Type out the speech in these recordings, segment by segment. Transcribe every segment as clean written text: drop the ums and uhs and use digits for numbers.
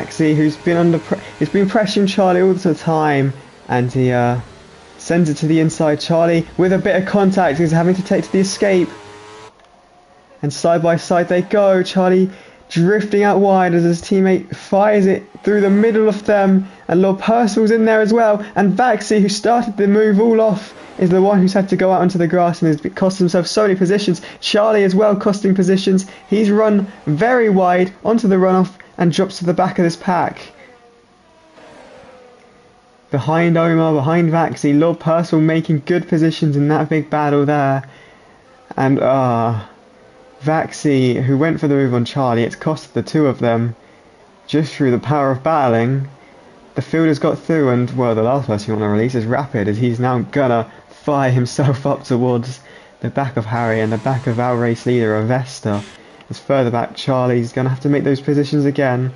Maxi, he's been pressuring Charlie all the time, and he sends it to the inside. Charlie with a bit of contact, he's having to take to the escape, and side by side they go. Charlie drifting out wide as his teammate fires it through the middle of them, and Lord Percival's in there as well, and Vaxi, who started the move all off, is the one who's had to go out onto the grass and has cost himself so many positions. Charlie as well costing positions. He's run very wide onto the runoff and drops to the back of this pack. Behind Omar, behind Vaxi, Lord Percival making good positions in that big battle there. And Vaxi, who went for the move on Charlie, it's costed the two of them just through the power of battling. The fielders got through, and well, the last person you want to release is Rapid, as he's now gonna fire himself up towards the back of Harry and the back of our race leader Avesta. As further back, Charlie's gonna have to make those positions again.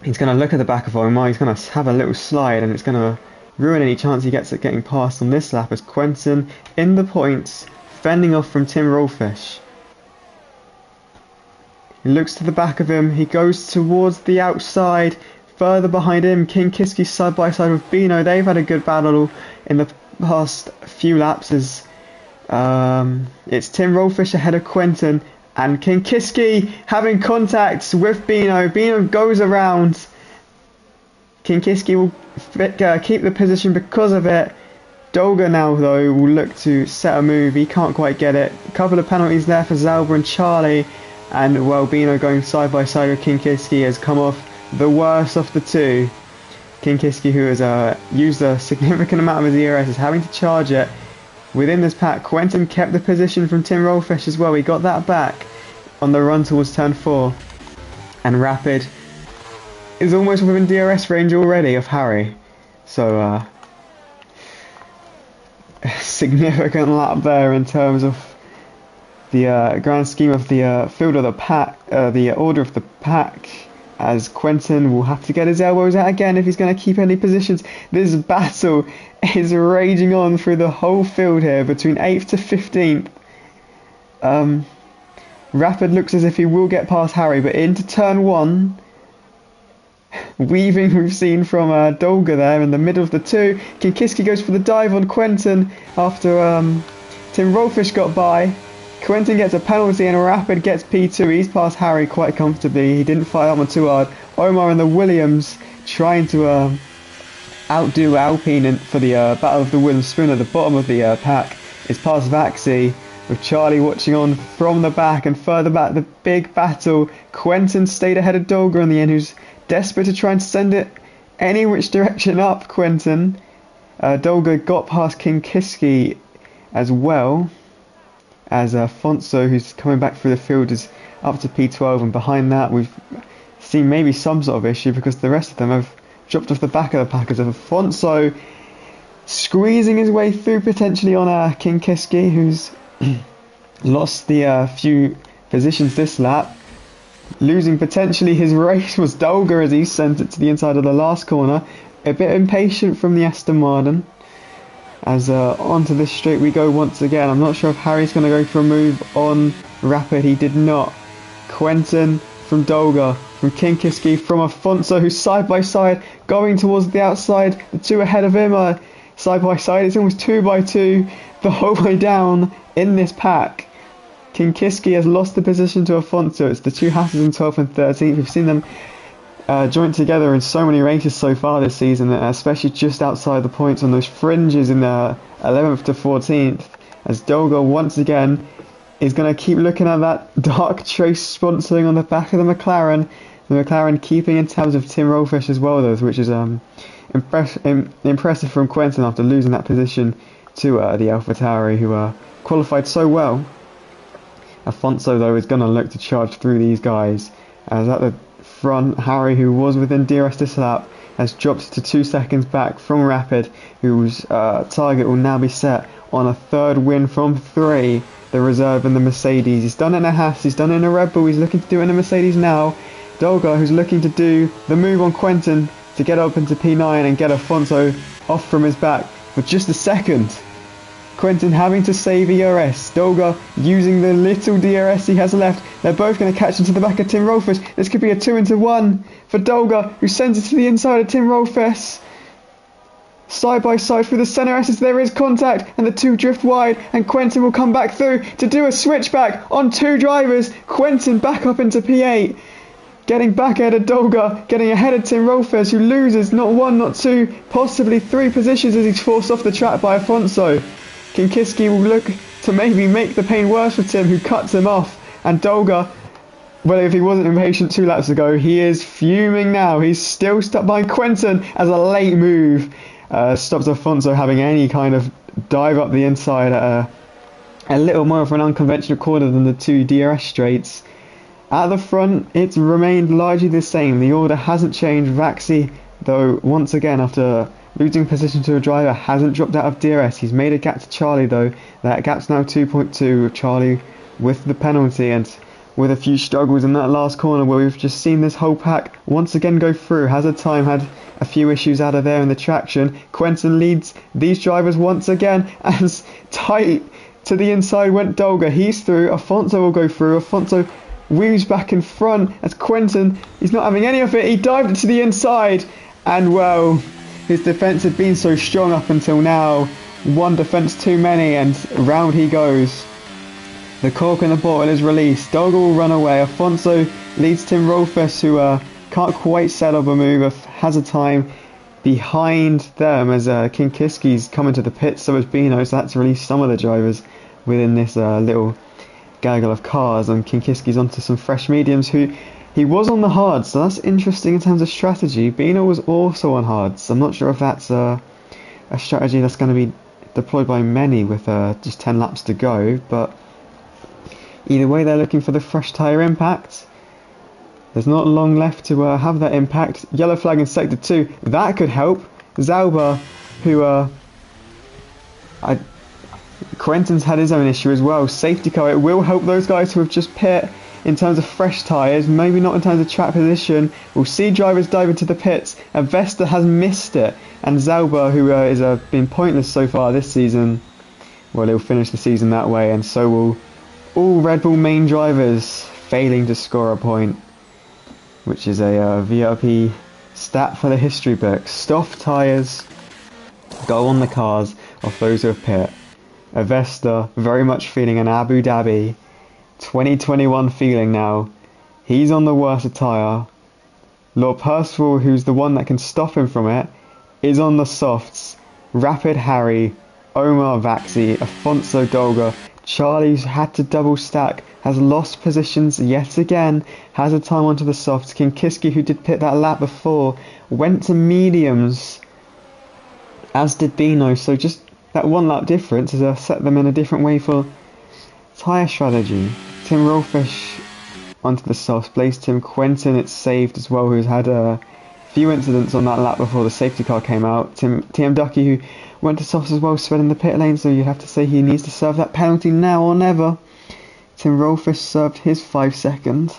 He's gonna look at the back of Omar, he's gonna have a little slide, and it's gonna ruin any chance he gets at getting past on this lap, as Quentin in the points, fending off from Tim Rollfish. He looks to the back of him, he goes towards the outside. Further behind him, King Kiski side by side with Bino. They've had a good battle in the past few laps as it's Tim Rollfish ahead of Quentin, and King Kiski having contact with Bino. Bino goes around. King Kiski will keep the position because of it. Dolga now though will look to set a move. He can't quite get it. A couple of penalties there for Zalba and Charlie, and well, Bino going side by side with King Kiski has come off the worst of the two. King Kiski, who has used a significant amount of his ERS, is having to charge it within this pack. Quentin kept the position from Tim Rollfish as well. He got that back on the run towards turn 4. And Rapid is almost within DRS range already of Harry. So significant lap there in terms of the grand scheme of the field of the pack, the order of the pack, as Quentin will have to get his elbows out again if he's going to keep any positions. This battle is raging on through the whole field here between 8th to 15th. Rapid looks as if he will get past Harry, but into turn 1, weaving we've seen from Dolga there in the middle of the two. Kinkiski goes for the dive on Quentin after Tim Rollfish got by. Quentin gets a penalty and Rapid gets P2. He's past Harry quite comfortably. He didn't fight up on too hard. Omar and the Williams trying to outdo Alpine for the Battle of the Wooden Spoon at the bottom of the pack. Is past Vaxi, with Charlie watching on from the back, and further back the big battle. Quentin stayed ahead of Dolga in the end, who's desperate to try and send it any which direction up. Quentin. Dolga got past King Kiski as well, as Fonso, who's coming back through the field, is up to P12, and behind that we've seen maybe some sort of issue because the rest of them have dropped off the back of the pack, as Fonso squeezing his way through potentially on King Kiski, who's lost the few positions this lap. Losing potentially his race was Dolga, as he sent it to the inside of the last corner. A bit impatient from the Aston Martin. As onto this straight we go once again. I'm not sure if Harry's going to go for a move on Rapid. He did not. Quentin from Dolga, from King Kiski, from Afonso, who's side by side going towards the outside. The two ahead of him are side by side. It's almost 2 by 2 the whole way down in this pack. King Kiski has lost the position to Afonso. It's the two Hasses in 12th and 13th. We've seen them joint together in so many races so far this season, especially just outside the points on those fringes in the 11th to 14th, as Dolga once again is going to keep looking at that dark trace sponsoring on the back of the McLaren keeping in tabs of Tim Rollfish as well, though, which is impressive from Quentin after losing that position to the AlphaTauri, who qualified so well. Afonso though is going to look to charge through these guys, as at the front, Harry, who was within DRS this lap, has dropped to 2 seconds back from Rapid, whose target will now be set on a third win from 3, the reserve in the Mercedes. He's done it in a Haas, he's done it in a Red Bull, he's looking to do it in a Mercedes now. Dolga, who's looking to do the move on Quentin to get up into P9 and get Afonso off from his back for just a second. Quentin having to save ERS. Dolga using the little DRS he has left. They're both going to catch into the back of Tim Rolfes. This could be a 2-into-1 for Dolga, who sends it to the inside of Tim Rolfes. Side by side through the centre S's, there is contact, and the two drift wide, and Quentin will come back through to do a switchback on two drivers. Quentin back up into P8, getting back ahead of Dolga, getting ahead of Tim Rolfes, who loses not one, not two, possibly three positions as he's forced off the track by Afonso. Kinkiski will look to maybe make the pain worse for Tim, who cuts him off, and Dolga, well, if he wasn't impatient 2 laps ago, he is fuming now. He's still stuck behind Quentin as a late move stops Afonso having any kind of dive up the inside at a little more of an unconventional corner than the two DRS straights. At the front, it's remained largely the same. The order hasn't changed. Vaxi, though, once again, after losing position to a driver, hasn't dropped out of DRS. He's made a gap to Charlie, though. That gap's now 2.2, with Charlie with the penalty and with a few struggles in that last corner where we've just seen this whole pack once again go through. Hazard Time had a few issues out of there in the traction. Quentin leads these drivers once again, as tight to the inside went Dolga. He's through. Afonso will go through. Afonso weaves back in front as Quentin, he's not having any of it. He dived it to the inside, and well, his defence had been so strong up until now. One defence too many, and round he goes. The cork in the bottle is released. Dolga will run away. Afonso leads Tim Rolfes, who can't quite settle the move of Hazard Time behind them as Kinkiski's coming to the pits, so is Bino, so that's released some of the drivers within this little gaggle of cars, and Kinkiski's onto some fresh mediums who he was on the hards, so that's interesting in terms of strategy. Bino was also on hards. I'm not sure if that's a strategy that's going to be deployed by many with just 10 laps to go, but either way, they're looking for the fresh tyre impact. There's not long left to have that impact. Yellow flag in sector 2. That could help. Zauber, who Quentin's had his own issue as well. Safety car, it will help those guys who have just pit in terms of fresh tyres, maybe not in terms of track position. We'll see drivers dive into the pits. Vesta has missed it, and Zauber, who is been pointless so far this season, well, he'll finish the season that way, and so will all Red Bull main drivers, failing to score a point, which is a VRP stat for the history books. Soft tyres go on the cars of those who have pit. Avesta very much feeling an Abu Dhabi 2021 feeling now. He's on the worst tyre. Lord Percival, who's the one that can stop him from it, is on the softs. Rapid Harry, Omar Vaxi, Afonso Dolga, Charlie's had to double stack, has lost positions yet again, has a time onto the softs. Kinkiski, who did pit that lap before, went to mediums, as did Bino, so just that 1 lap difference has set them in a different way for tyre strategy. Tim Rolfish onto the softs, placed Tim Quentin, it's saved as well, who's had a few incidents on that lap before the safety car came out. TM Ducky, who went to softs as well, spreading the pit lane, so you'd have to say he needs to serve that penalty now or never. Tim Rolfish served his 5 seconds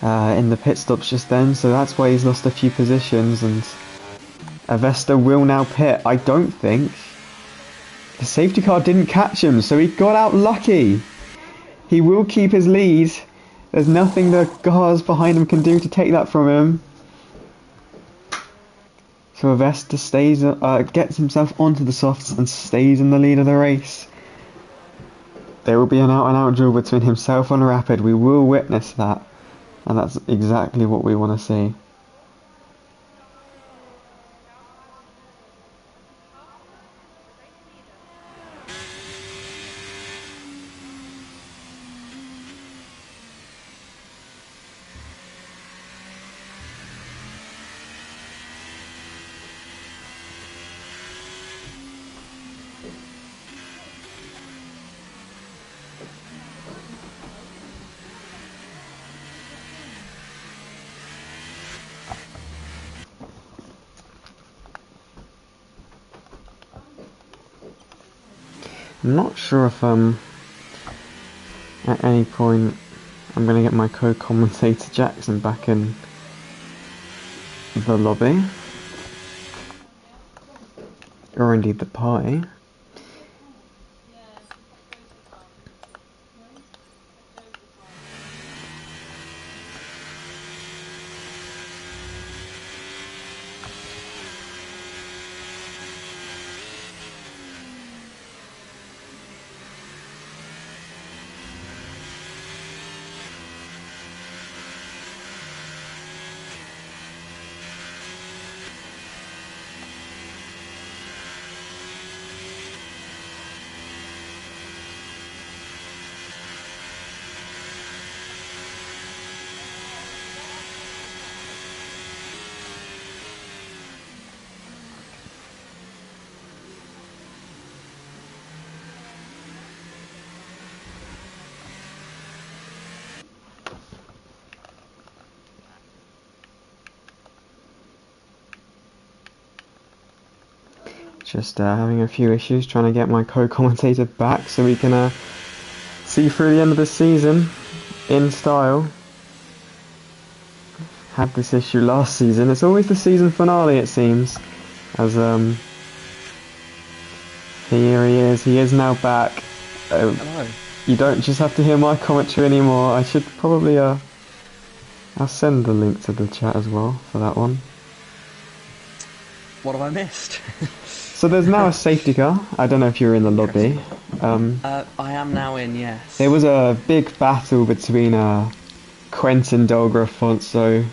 in the pit stops just then, so that's why he's lost a few positions, and Avesta will now pit. I don't think the safety car didn't catch him, so he got out lucky. He will keep his lead. There's nothing the cars behind him can do to take that from him. So Avesta stays, gets himself onto the softs and stays in the lead of the race. There will be an out-and-out duel between himself and Rapid. We will witness that, and that's exactly what we want to see. I'm not sure if at any point I'm going to get my co-commentator Jackson back in the lobby. or indeed the party. Just having a few issues trying to get my co-commentator back so we can see through the end of the season in style. Had this issue last season. It's always the season finale, it seems. As here he is. He is now back. Hello. You don't just have to hear my commentary anymore. I should probably I'll send the link to the chat as well for that one. What have I missed? So there's now a safety car. I don't know if you're in the lobby. I am now in, yes. There was a big battle between Quentin, Dolger, Afonso,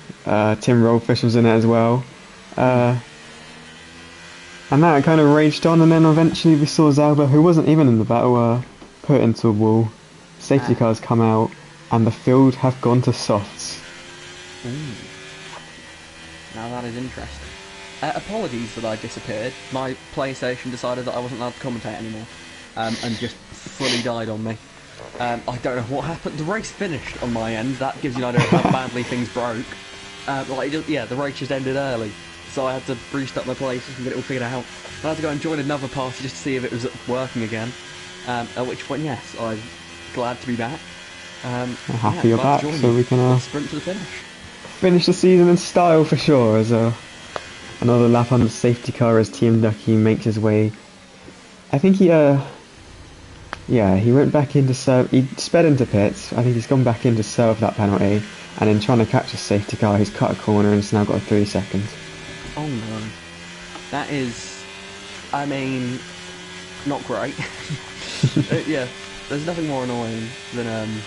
Tim Rollfish was in it as well. And that kind of raged on, and then eventually we saw Zauber, who wasn't even in the battle, put into a wall. Safety cars come out, and the field have gone to softs. Ooh. Now that is interesting. Apologies that I disappeared. My PlayStation decided that I wasn't allowed to commentate anymore, and just fully died on me. I don't know what happened. The race finished on my end. That gives you an idea of how badly things broke. The race just ended early, so I had to restart my PlayStation and get it all figured out. I had to go and join another party just to see if it was working again. At which point, yes, I'm glad to be back. Happy you're back, so we can sprint to the finish. Finish the season in style for sure. As another lap on the safety car as Team Ducky makes his way. I think he went back in to serve. He sped into pits. I think he's gone back in to serve that penalty, and in trying to catch a safety car, he's cut a corner and it's now got 3 seconds. Oh no, that is, I mean, not great. Yeah, there's nothing more annoying than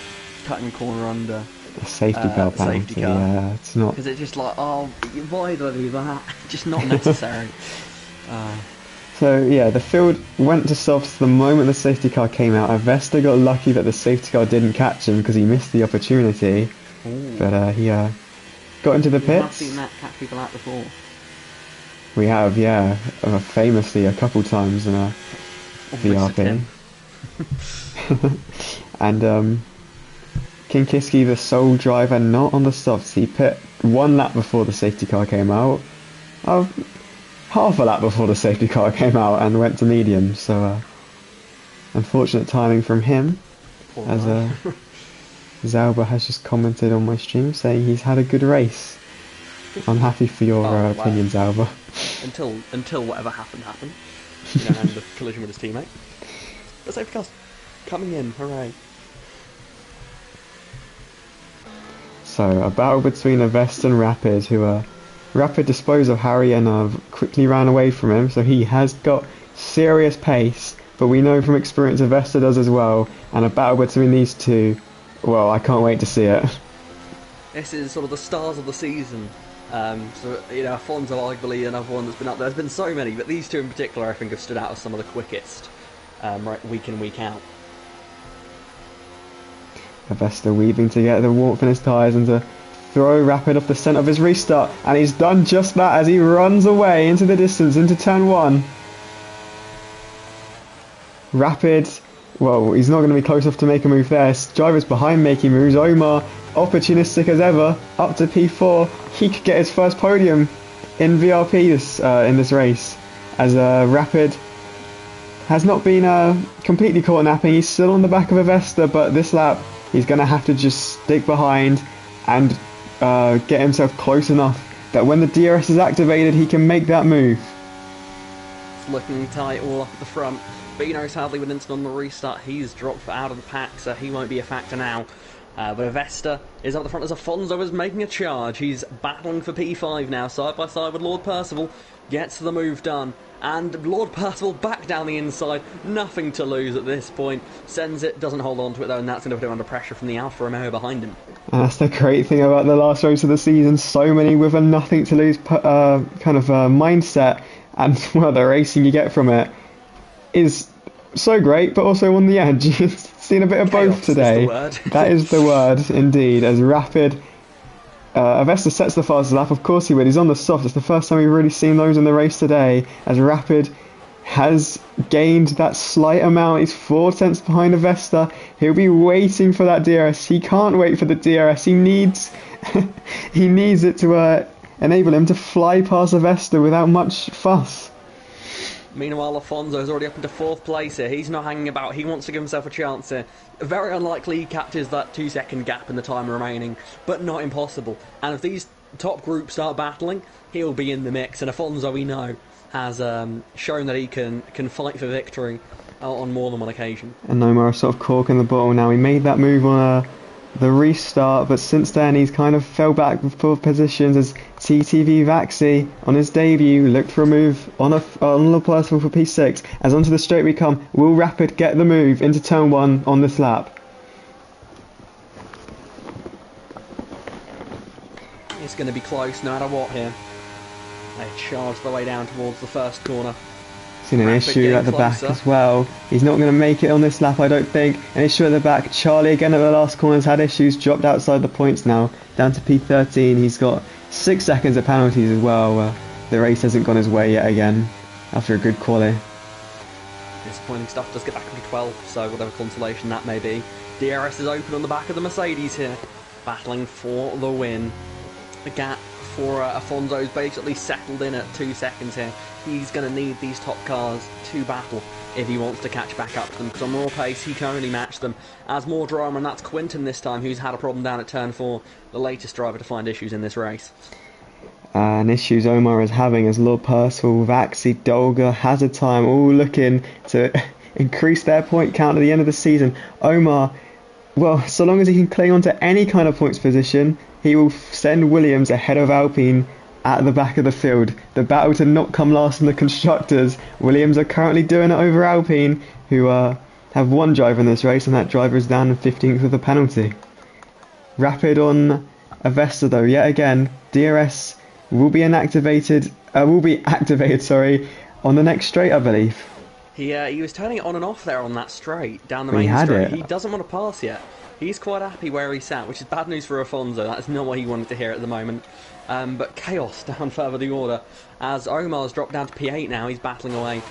cutting a corner under a safety car penalty. Safety car. Yeah, it's not. Because it's just like, oh, why did I do that? Just not necessary. So yeah, the field went to softs the moment the safety car came out. Avesta got lucky that the safety car didn't catch him because he missed the opportunity. Ooh. But he got into the pits. I've seen that catch people out before. We have, yeah, famously a couple times in a VRP. And King Kiski, the sole driver, not on the softs. He pit 1 lap before the safety car came out. Half a lap before the safety car came out and went to medium. So unfortunate timing from him. As Zauber has just commented on my stream saying he's had a good race. I'm happy for your opinion, Zauber. Until whatever happened. You know, and the collision with his teammate. The safety car's coming in, hooray. So a battle between Avesta and Rapid, who Rapid disposed of Harry and quickly ran away from him, so he has got serious pace, but we know from experience Avesta does as well, and a battle between these two, well, I can't wait to see it. This is sort of the stars of the season. So, you know, Afonso arguably another one that's been up there. There's been so many, but these two in particular I think have stood out as some of the quickest, right, week in, week out. Avesta weaving to get the warmth in his tyres and to throw Rapid off the centre of his restart, and he's done just that as he runs away into the distance, into turn 1. Rapid, well, he's not going to be close enough to make a move there. Driver's behind making moves. Omar, opportunistic as ever, up to P4. He could get his first podium in VRP in this race, as Rapid has not been completely caught napping. He's still on the back of Avesta, but this lap he's going to have to just stick behind and get himself close enough that when the DRS is activated he can make that move. looking tight all up at the front. Bino, sadly, with Instant on the restart, he's dropped out of the pack, so he won't be a factor now. But Avesta is up the front as Afonso is making a charge. He's battling for P5 now, side by side with Lord Percival. Gets the move done. And Lord Percival back down the inside. Nothing to lose at this point. Sends it, doesn't hold on to it though, and that's going to put him under pressure from the Alfa Romeo behind him. And that's the great thing about the last race of the season. So many with a nothing to lose mindset. And, well, the racing you get from it is so great, but also on the edge. Seen a bit of both today. That is the word, indeed. As Rapid, Avesta sets the fastest lap. Of course he would. He's on the soft. It's the first time we've really seen those in the race today. As Rapid has gained that slight amount. He's 4 tenths behind Avesta. He'll be waiting for that DRS. He can't wait for the DRS. He needs, he needs it to enable him to fly past Avesta without much fuss. Meanwhile, Afonso is already up into 4th place here. He's not hanging about. He wants to give himself a chance here. Very unlikely he captures that 2-second gap in the time remaining, but not impossible. And if these top groups start battling, he'll be in the mix. And Afonso, we know, has shown that he can fight for victory on more than one occasion. And Omar sort of corking the bottle now. He made that move on the restart, but since then he's kind of fell back with 4 positions as TTV Vaxi on his debut looked for a move on the Percival for P6. As onto the straight we come. Will Rapid get the move into turn 1 on this lap? It's going to be close no matter what here. They charge the way down towards the first corner. Seen an issue at the back as well. He's not going to make it on this lap, I don't think. An issue at the back. Charlie again at the last corner has had issues, dropped outside the points now, down to P13. He's got 6 seconds of penalties as well. The race hasn't gone his way yet again after a good quali. Disappointing stuff. Does get back into 12, so whatever consolation that may be. DRS is open on the back of the Mercedes here, battling for the win. The gap for Afonso is basically settled in at 2 seconds here. He's going to need these top cars to battle if he wants to catch back up to them, because on raw pace he can only match them. As more drama, and that's Quinton this time, who's had a problem down at turn 4, the latest driver to find issues in this race. And issues Omar is having as Lord Percival, Vaxi, Dolga, Hazard Time all looking to increase their point count at the end of the season. Omar, well, so long as he can cling on to any kind of points position, he will send Williams ahead of Alpine at the back of the field. The battle to not come last in the constructors. Williams are currently doing it over Alpine, who have 1 driver in this race, and that driver is down in 15th with a penalty. Rapid on Avesta though, yet again. DRS will be activated on the next straight, I believe. He was turning it on and off there on that straight, down the main straight. He doesn't want to pass yet. He's quite happy where he sat, which is bad news for Afonso. That's not what he wanted to hear at the moment. But chaos down further the order as Omar's dropped down to P8 now. He's battling away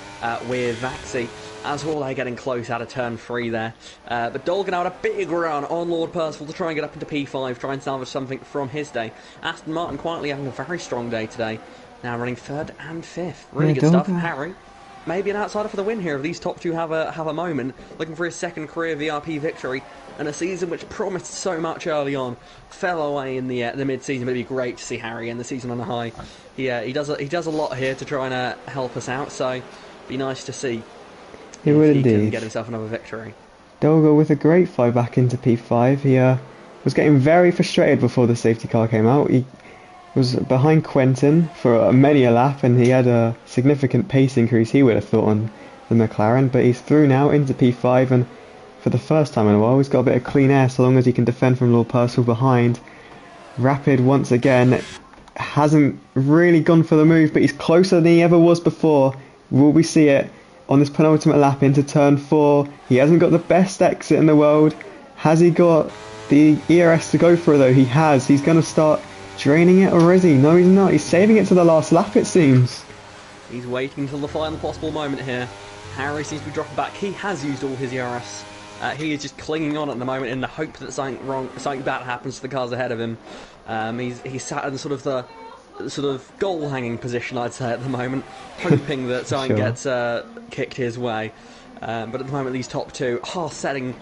with Vaxi as Hawley getting close out of turn 3 there. But Dolgan out a big run on Lord Percival to try and get up into P5, try and salvage something from his day. Aston Martin quietly having a very strong day today. Now running 3rd and 5th. Really good stuff. Harry, maybe an outsider for the win here if these top 2 have a moment. Looking for his 2nd career VRP victory. And a season which promised so much early on fell away in the mid-season. But it'd be great to see Harry end the season on a high. He does a lot here to try and help us out. So it'd be nice to see he would he indeed can get himself another victory. Dolgo with a great fly back into P5. He was getting very frustrated before the safety car came out. He was behind Quentin for many a lap, and he had a significant pace increase, he would have thought, on the McLaren. But he's through now into P5, and for the first time in a while he's got a bit of clean air so long as he can defend from Lord Percival behind. Rapid once again hasn't really gone for the move, but he's closer than he ever was before. Will we see it on this penultimate lap into turn 4? He hasn't got the best exit in the world. Has he got the ERS to go for it though? He has. He's going to start draining it, or is he? No, he's not. He's saving it to the last lap, it seems. He's waiting till the final possible moment here. Harry seems to be dropping back. He has used all his ERS. He is just clinging on at the moment in the hope that something bad happens to the cars ahead of him. He's sat in the goal hanging position, I'd say, at the moment, hoping that something gets kicked his way. But at the moment, these top 2 are setting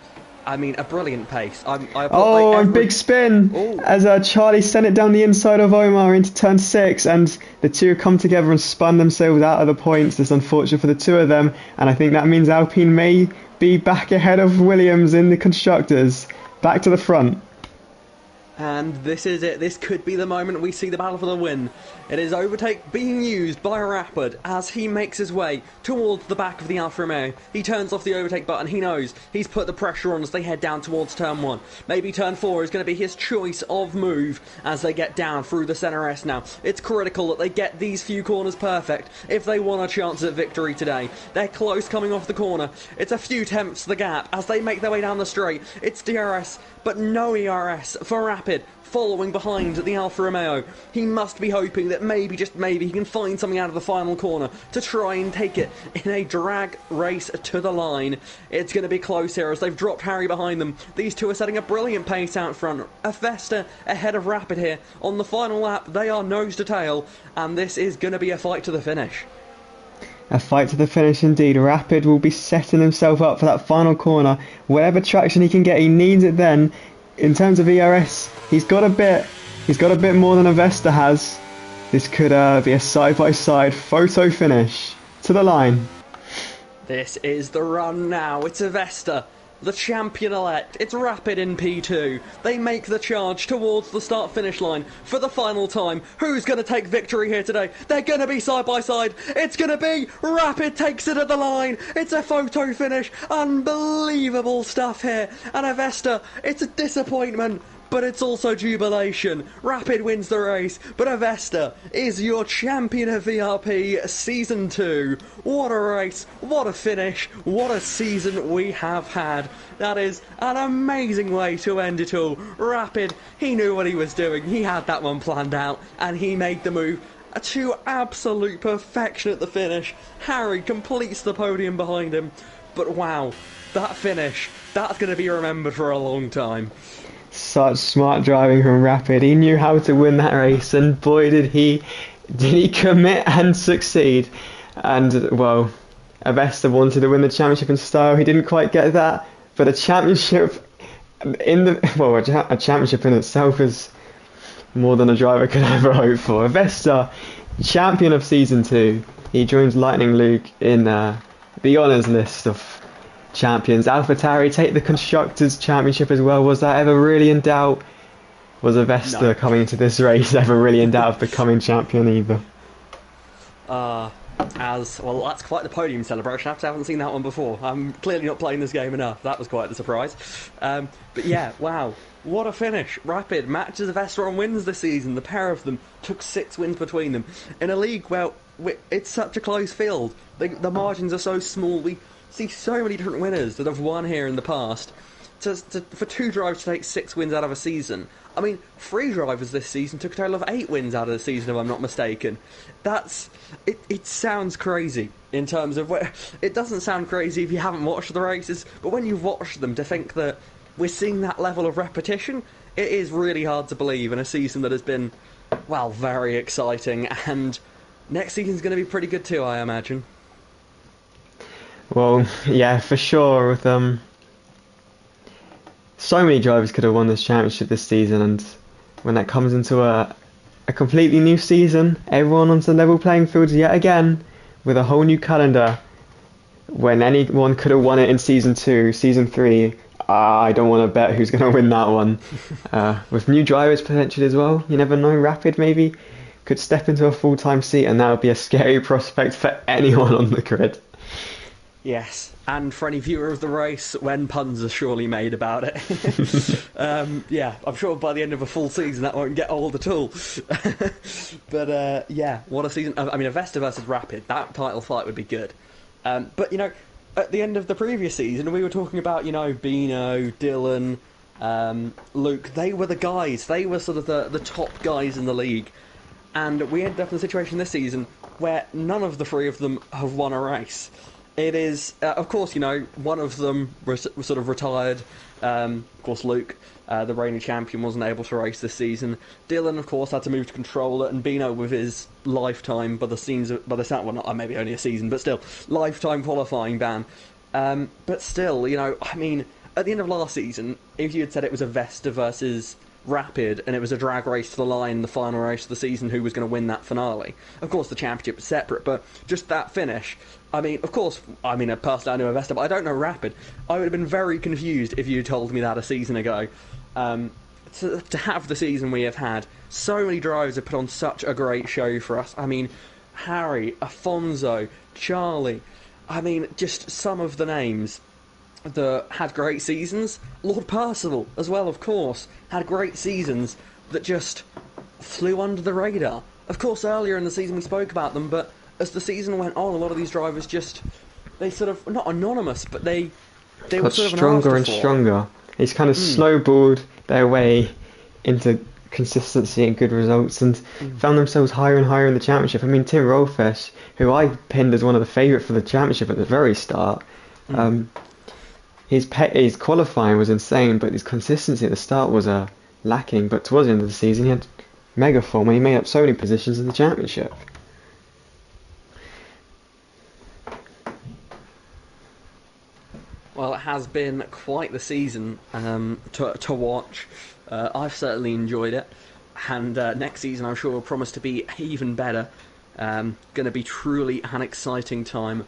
I mean, a brilliant pace. Oh, and big spin Oh. as Charlie sent it down the inside of Omar into turn 6, and the two come together and spun themselves out of the points. It's unfortunate for the two of them, and I think that means Alpine may be back ahead of Williams in the constructors. Back to the front. And this is it. This could be the moment we see the battle for the win. It is overtake being used by Rapid as he makes his way towards the back of the Alfa Romeo. He turns off the overtake button. He knows he's put the pressure on as they head down towards turn 1. Maybe turn 4 is going to be his choice of move as they get down through the centre S now. It's critical that they get these few corners perfect if they want a chance at victory today. They're close coming off the corner. It's a few tenths the gap as they make their way down the straight. It's DRS, but no ERS for Rapid. Following behind the Alfa Romeo. He must be hoping that maybe, just maybe, he can find something out of the final corner to try and take it in a drag race to the line. It's going to be close here as they've dropped Harry behind them. These two are setting a brilliant pace out front. Avesta ahead of Rapid here. On the final lap, they are nose to tail, and this is going to be a fight to the finish. A fight to the finish indeed. Rapid will be setting himself up for that final corner. Whatever traction he can get, he needs it then. In terms of ERS, he's got a bit more than Avesta has. This could be a side-by-side photo finish to the line. This is the run now. It's Avesta, the champion-elect. It's Rapid in P2. They make the charge towards the start-finish line for the final time. Who's going to take victory here today? They're going to be side-by-side. It's going to be Rapid takes it at the line. It's a photo finish. Unbelievable stuff here. And Avesta, it's a disappointment, but it's also jubilation. Rapid wins the race, but Avesta is your champion of VRP Season 2. What a race, what a finish, what a season we have had. That is an amazing way to end it all. Rapid, he knew what he was doing, he had that one planned out, and he made the move to absolute perfection at the finish. Harry completes the podium behind him, but wow, that finish, that's going to be remembered for a long time. Such smart driving from Rapid. He knew how to win that race, and boy did he commit and succeed. And well, Avesta wanted to win the championship in style. He didn't quite get that, but a championship a championship in itself is more than a driver could ever hope for. Avesta, champion of season 2. He joins Lightning Luke in the honours list of champions. AlphaTauri take the Constructors' Championship as well. Was that ever really in doubt? Was Avesta coming into this race ever really in doubt of becoming champion either? As well, that's quite the podium celebration. I haven't seen that one before. I'm clearly not playing this game enough. That was quite the surprise. But yeah, wow, what a finish. Rapid matches Avesta on wins this season. The pair of them took 6 wins between them in a league where it's such a close field. The margins are so small. We see so many different winners that have won here in the past. For 2 drivers to take 6 wins out of a season. I mean, 3 drivers this season took a total of 8 wins out of the season, if I'm not mistaken. It sounds crazy in terms of it doesn't sound crazy if you haven't watched the races, but when you've watched them, to think that we're seeing that level of repetition, it is really hard to believe in a season that has been, well, very exciting, and next season's going to be pretty good too, I imagine. Well, yeah, for sure. With so many drivers could have won this championship this season, and when that comes into a completely new season, everyone onto the level playing field yet again, with a whole new calendar, when anyone could have won it in season 2, season 3, I don't want to bet who's going to win that one. With new drivers potentially as well, you never know. Rapid maybe could step into a full-time seat, and that would be a scary prospect for anyone on the grid. Yes, and for any viewer of the race, when puns are surely made about it. Yeah, I'm sure by the end of a full season that won't get old at all. But yeah, what a season. I mean, Avesta versus Rapid, that title fight would be good. But, you know, at the end of the previous season, we were talking about, you know, Bino, Dylan, Luke. They were the guys. They were sort of the top guys in the league. And we ended up in a situation this season where none of the 3 of them have won a race. It is, of course, you know, one of them was sort of retired. Of course, Luke, the reigning champion, wasn't able to race this season. Dylan, of course, had to move to controller, and Bino with his lifetime, well, not maybe only a season, but still, lifetime qualifying ban. But still, you know, I mean, at the end of last season, if you had said it was a Vesta versus Rapid and it was a drag race to the line, the final race of the season, who was going to win that finale? Of course, the championship was separate, but just that finish. I mean, of course, personally I know a Vesta, but I don't know Rapid. I would have been very confused if you told me that a season ago. To have the season we have had, so many drivers have put on such a great show for us. I mean, Harry, Afonso, Charlie, I mean, just some of the names that had great seasons. Lord Percival, as well, of course, had great seasons that just flew under the radar. Of course, earlier in the season we spoke about them, but as the season went on, a lot of these drivers they sort of, not anonymous, but they were Got sort of an stronger and afterthought. stronger. He's kind of snowballed their way into consistency and good results, and found themselves higher and higher in the championship. I mean, Tim Rolfes, who I pinned as one of the favourite for the championship at the very start, his qualifying was insane, but his consistency at the start was lacking. But towards the end of the season, he had mega form, and he made up so many positions in the championship. Well, it has been quite the season to watch. I've certainly enjoyed it, and next season I'm sure will promise to be even better. Going to be truly an exciting time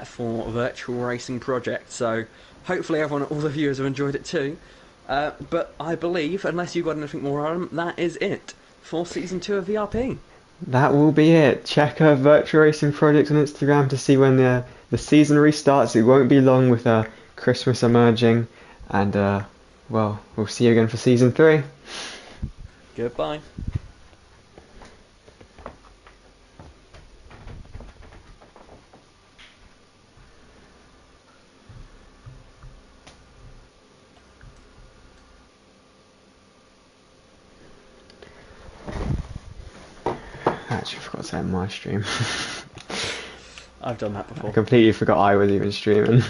for Virtual Racing Project. So hopefully all the viewers have enjoyed it too. But I believe, unless you've got anything more on, that is it for Season 2 of VRP. That will be it. Check our Virtual Racing Project on Instagram to see when the season restarts. It won't be long with Christmas emerging, and well, we'll see you again for Season 3. Goodbye. Actually, I forgot to end my stream. I've done that before. I completely forgot I was even streaming.